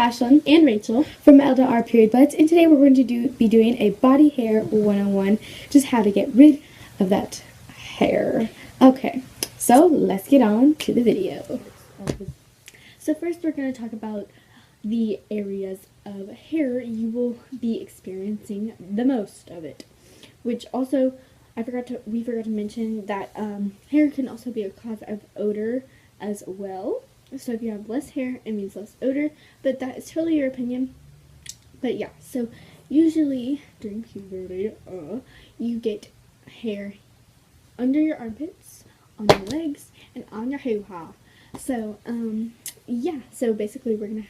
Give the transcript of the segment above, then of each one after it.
Ashlyn and Rachel from LDR Period Buds, and today we're going to be doing a body hair 101, just how to get rid of that hair. Okay, so let's get on to the video. So first we're going to talk about the areas of hair you will be experiencing the most of it, which also we forgot to mention that hair can also be a cause of odor as well. So if you have less hair, it means less odor, but that is totally your opinion. But yeah, so usually during puberty, you get hair under your armpits, on your legs, and on your hoo-ha. So, yeah, so basically we're going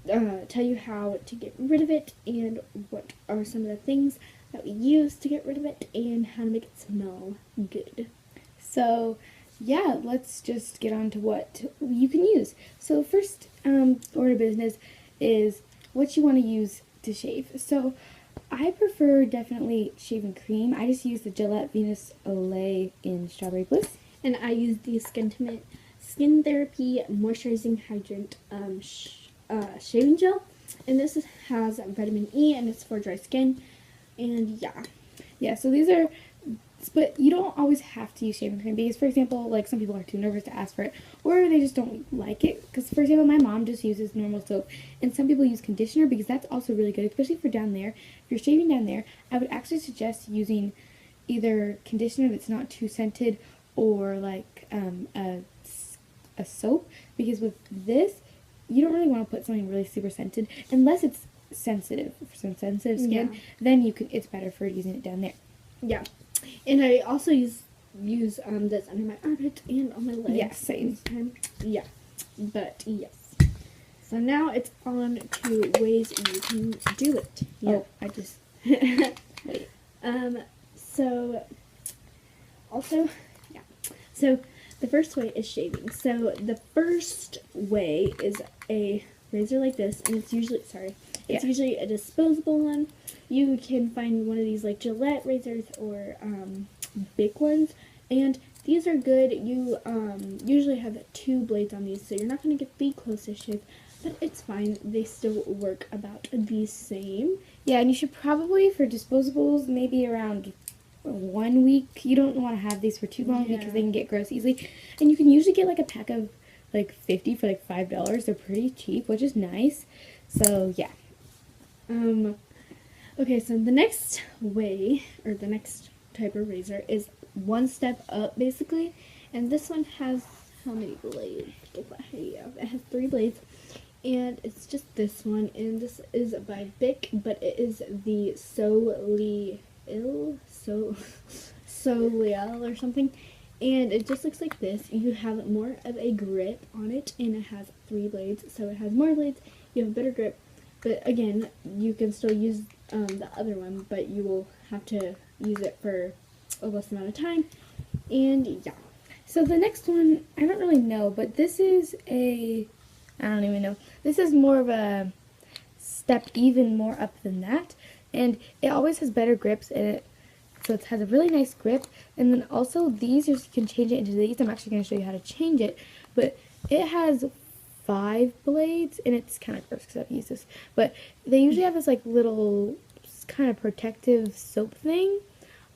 to tell you how to get rid of it, and what are some of the things that we use to get rid of it, and how to make it smell good. So yeah, let's just get on to what you can use. So first order of business is what you want to use to shave. So I prefer definitely shaving cream. I just use the Gillette Venus Olay in Strawberry Bliss. And I use the Skin Therapy Moisturizing Hydrant Shaving Gel. And this has vitamin E, and it's for dry skin. And yeah, so these are, but you don't always have to use shaving cream because, for example, like some people are too nervous to ask for it, or they just don't like it. Because, for example, my mom just uses normal soap, and some people use conditioner because that's also really good, especially for down there. If you're shaving down there, I would actually suggest using either conditioner that's not too scented, or like a soap, because with this, you don't really want to put something really super scented unless it's sensitive for some sensitive skin. Yeah. Then it's better for using it down there. Yeah. And I also use this under my armpit and on my legs. Yes, same. Yeah. But yes. So now it's on to ways you can do it. Yeah. Oh, I just wait. So also, yeah. So the first way is shaving. So the first way is a razor like this, and it's usually usually a disposable one. You can find one of these like Gillette razors or big ones, and these are good. You usually have 2 blades on these, so you're not going to get the closest shave, but it's fine. They still work about the same. Yeah, and you should probably, for disposables, maybe around 1 week. You don't want to have these for too long because they can get gross easily. And you can usually get like a pack of like 50 for like $5. They're pretty cheap, which is nice. So yeah. Okay, so the next way, or the next type of razor, is one step up, basically. And this one has, how many blades? It has 3 blades. And it's just this one. And this is by Bic, but it is the Soleil or something. And it just looks like this. You have more of a grip on it, and it has 3 blades. So it has more blades, you have a better grip. But again, you can still use the other one, but you will have to use it for a less amount of time. And yeah. So the next one, I don't really know, but this is I don't even know. This is more of a step even more up than that. And it always has better grips in it. So it has a really nice grip. And then also these, you can change it into these. I'm actually going to show you how to change it. But it has 5 blades, and it's kind of gross because I've used this, but they usually have this like little kind of protective soap thing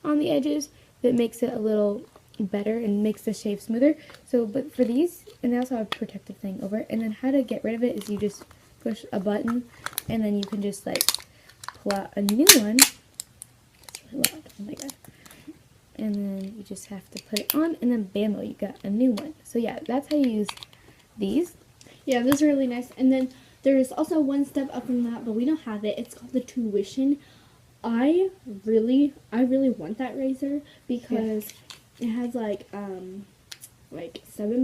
on the edges that makes it a little better and makes the shave smoother. So, but for these, and they also have a protective thing over it. And then how to get rid of it is you just push a button, and then you can just like pull out a new one. It's really loud. Oh my god. And then you just have to put it on, and then bam, you got a new one. So yeah, that's how you use these. Yeah, those are really nice. And then there's also one step up from that, but we don't have it. It's called the Tuition. I really want that razor because it has like 7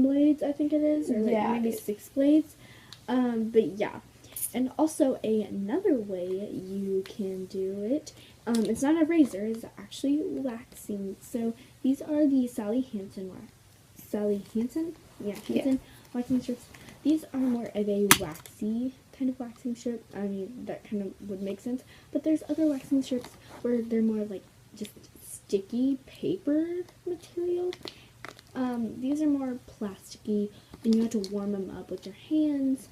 blades, I think it is, or like maybe 6 blades. But yeah. And also another way you can do it, it's not a razor, it's actually waxing. So these are the Sally Hansen waxing strips. These are more of a waxy kind of waxing strip. I mean, that kind of would make sense. But there's other waxing strips where they're more like just sticky paper material. These are more plasticky, and you have to warm them up with your hands.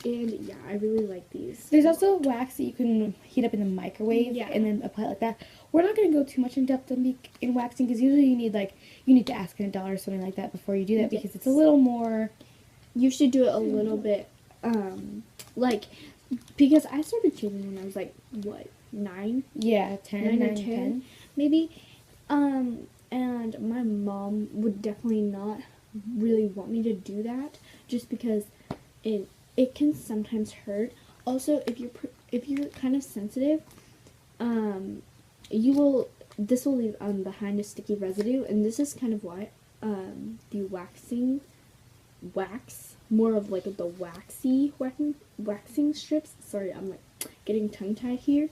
And yeah, I really like these. There's also wax that you can heat up in the microwave Yeah. and then apply it like that. We're not going to go too much in depth in waxing because usually you need to ask an adult or something like that before you do that because it's a little more. You should do it a little bit, like, because I started shaving when I was like, what, 9? Yeah, 10, 9 or 9, 10. maybe. And my mom would definitely not really want me to do that just because it can sometimes hurt. Also, if you're kind of sensitive, this will leave behind a sticky residue, and this is kind of why the wax, more of like the waxing strips. Sorry, I'm like getting tongue tied here.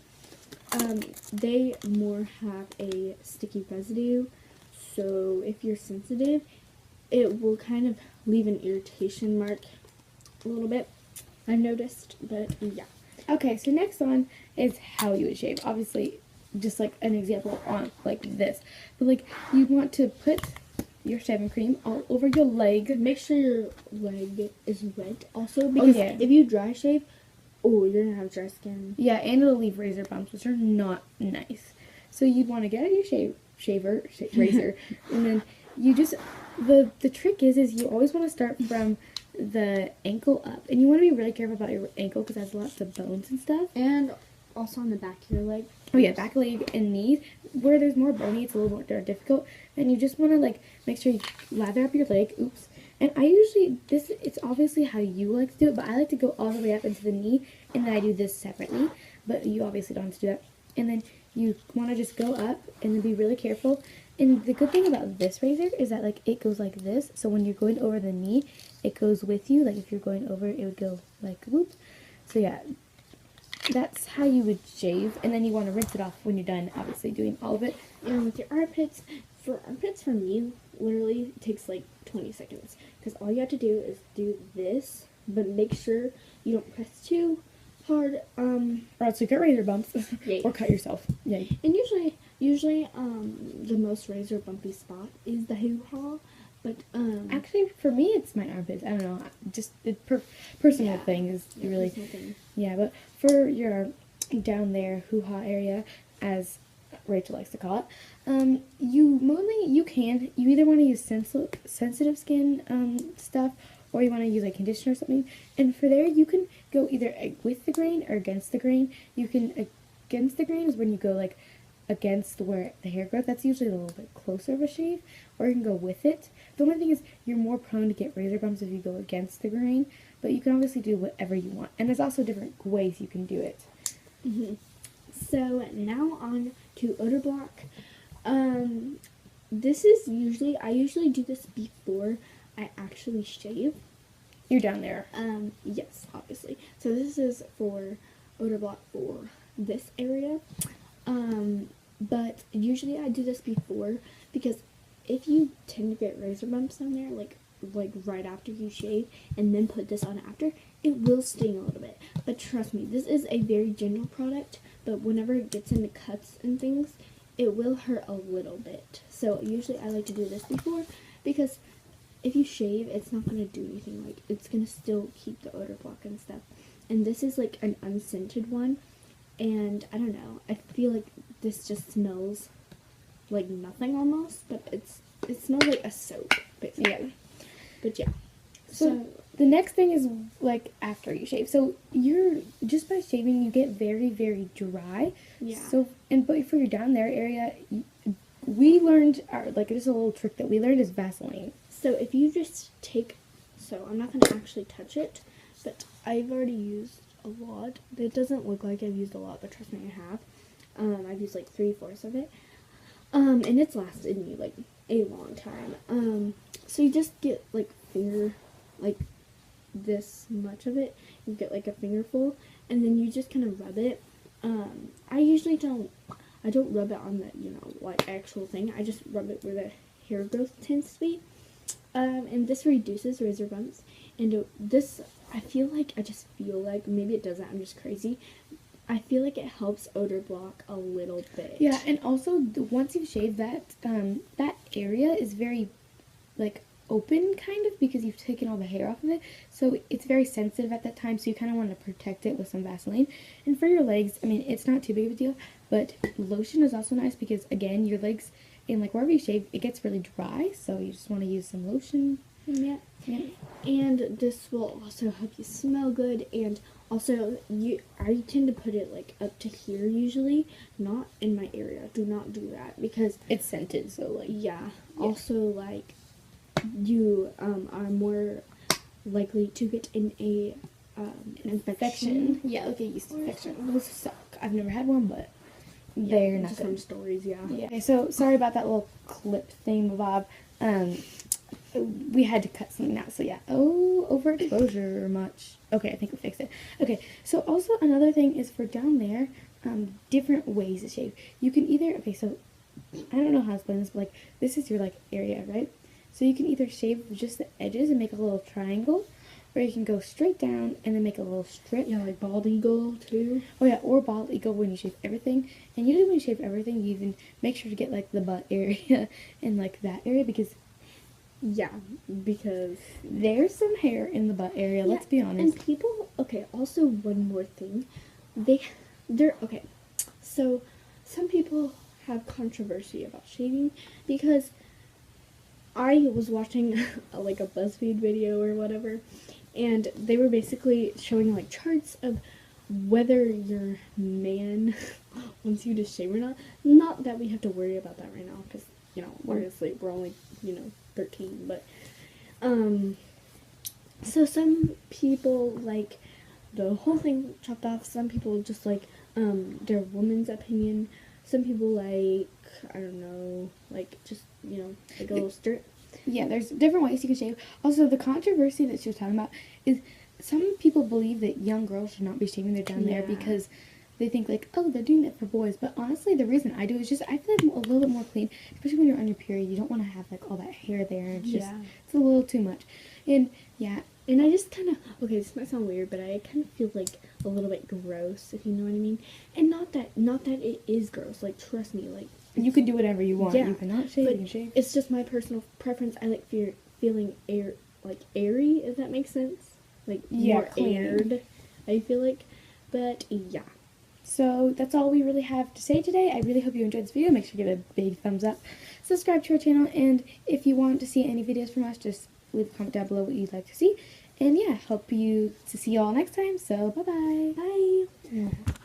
They more have a sticky residue, so if you're sensitive, it will kind of leave an irritation mark a little bit, I've noticed, but yeah. Okay, so next on is how you would shave. Obviously, just like an example on like this. But like you want to put your shaving cream all over your leg. Make sure your leg is wet also, because yeah. if you dry shave, you're gonna have dry skin. Yeah, and it'll leave razor bumps, which are not nice. So you'd want to get out your razor, and then you just the trick is you always want to start from the ankle up, and you want to be really careful about your ankle because it has lots of bones and stuff. And also on the back of your leg. Oh yeah, back leg and knees, where there's more bony, it's a little more difficult, and you just want to like make sure you lather up your leg. Oops. And I usually, it's obviously how you like to do it, but I like to go all the way up into the knee, and then I do this separately, but you obviously don't have to do that. And then you want to just go up, and then be really careful. And the good thing about this razor is that, like, it goes like this, so when you're going over the knee, it goes with you. Like, if you're going over, it would go like, whoop. So yeah, that's how you would shave, and then you want to rinse it off when you're done, obviously, doing all of it. And with your armpits, for me, literally it takes like 20 seconds. Because all you have to do is do this, but make sure you don't press too hard. Or else you get razor bumps. Yay. Or cut yourself. Yay. And usually, the most razor bumpy spot is the hoo-ha. But, actually, for me, it's my armpits. I don't know. Just personal Yeah. thing is really. personal thing. Yeah, but for your down there hoo-ha area, as Rachel likes to call it, you either want to use sensitive skin stuff, or you want to use like conditioner or something. And for there, you can go either with the grain or against the grain. You can against the grain is when you go like against where the hair grows. That's usually a little bit closer of a shave, or you can go with it. The only thing is you're more prone to get razor bumps if you go against the grain, but you can obviously do whatever you want. And there's also different ways you can do it. Mm-hmm. So now on to odor block. I usually do this before I actually shave. You're down there. Yes, obviously. So this is for odor block for this area. But usually I do this before, because if you tend to get razor bumps on there, like right after you shave, and then put this on after, it will sting a little bit. But trust me, this is a very gentle product, but whenever it gets into cuts and things, it will hurt a little bit. So usually I like to do this before, because if you shave, it's not going to do anything. Like, it's going to still keep the odor block and stuff. And this is like an unscented one, and I don't know, I feel like this just smells like nothing almost, but it smells like a soap, basically. Yeah. But yeah. So the next thing is like after you shave. So you're just by shaving, you get very, very dry. Yeah. So but for your down there area, we learned like just a little trick that we learned is Vaseline. So if you just I'm not going to actually touch it, but I've already used a lot. It doesn't look like I've used a lot, but trust me, I have. I've used like 3/4 of it. And it's lasted me like a long time. So you just get like this much of it. You get like a fingerful, and then you just kind of rub it. I don't rub it on the, like actual thing. I just rub it where the hair growth tends to be. And this reduces razor bumps. And I feel like, maybe it doesn't, I'm just crazy. I feel like it helps odor block a little bit. Yeah, and also once you shave that, that area is very, like, open kind of because you've taken all the hair off of it, so it's very sensitive at that time, so you kind of want to protect it with some Vaseline. And for your legs, I mean, it's not too big of a deal, but lotion is also nice because, again, your legs and like wherever you shave, it gets really dry, so you just want to use some lotion. Yeah. And this will also help you smell good, and also I tend to put it like up to here usually, not in my area. Do not do that because It's scented, so like yeah. Also, like, you are more likely to get in a an infection. Yeah, like a yeast infection. Those suck. I've never had one, but they're not Just good. from stories, yeah. Yeah. Okay, so sorry about that little clip thing, Bob. We had to cut something out, so yeah. Oh, overexposure much. Okay, I think we fixed it. Okay, so also another thing is for down there, different ways to shave. You can either, okay, so I don't know how to explain this, but like this is your like area, right? So you can either shave just the edges and make a little triangle, or you can go straight down and then make a little strip. Yeah, like bald eagle too. Oh yeah, or bald eagle when you shave everything. And usually when you shave everything, you even make sure to get like the butt area and like that area because Yeah, because there's some hair in the butt area, let's be honest. And people, okay, also one more thing. They're, okay, so some people have controversy about shaving because I was watching like a BuzzFeed video or whatever, and they were basically showing like charts of whether your man wants you to shave or not. Not that we have to worry about that right now because, you know, obviously we're only, 13, but so some people like the whole thing chopped off. Some people just like their woman's opinion. Some people like, I don't know, like just, like a little strip. Yeah, there's different ways you can shave. Also, the controversy that she was talking about is some people believe that young girls should not be shaving their down there Yeah. because they think like, oh, they're doing it for boys. But honestly, the reason I do is just I feel like I'm a little bit more clean, especially when you're on your period. You don't want to have like all that hair there. And it's just Yeah. it's a little too much. And yeah, And I just kind of, okay, this might sound weird, but I kind of feel like a little bit gross, if you know what I mean. And not that it is gross. Like, trust me, like you can do whatever you want. Yeah, You cannot shave. but You can shave. it's just my personal preference. I like feeling airy, if that makes sense. Like Yeah, more clean. aired, I feel like. But yeah. So that's all we really have to say today. I really hope you enjoyed this video. Make sure to give it a big thumbs up. Subscribe to our channel, and if you want to see any videos from us, just leave a comment down below what you'd like to see. And yeah, hope to see you all next time. So bye-bye. Bye.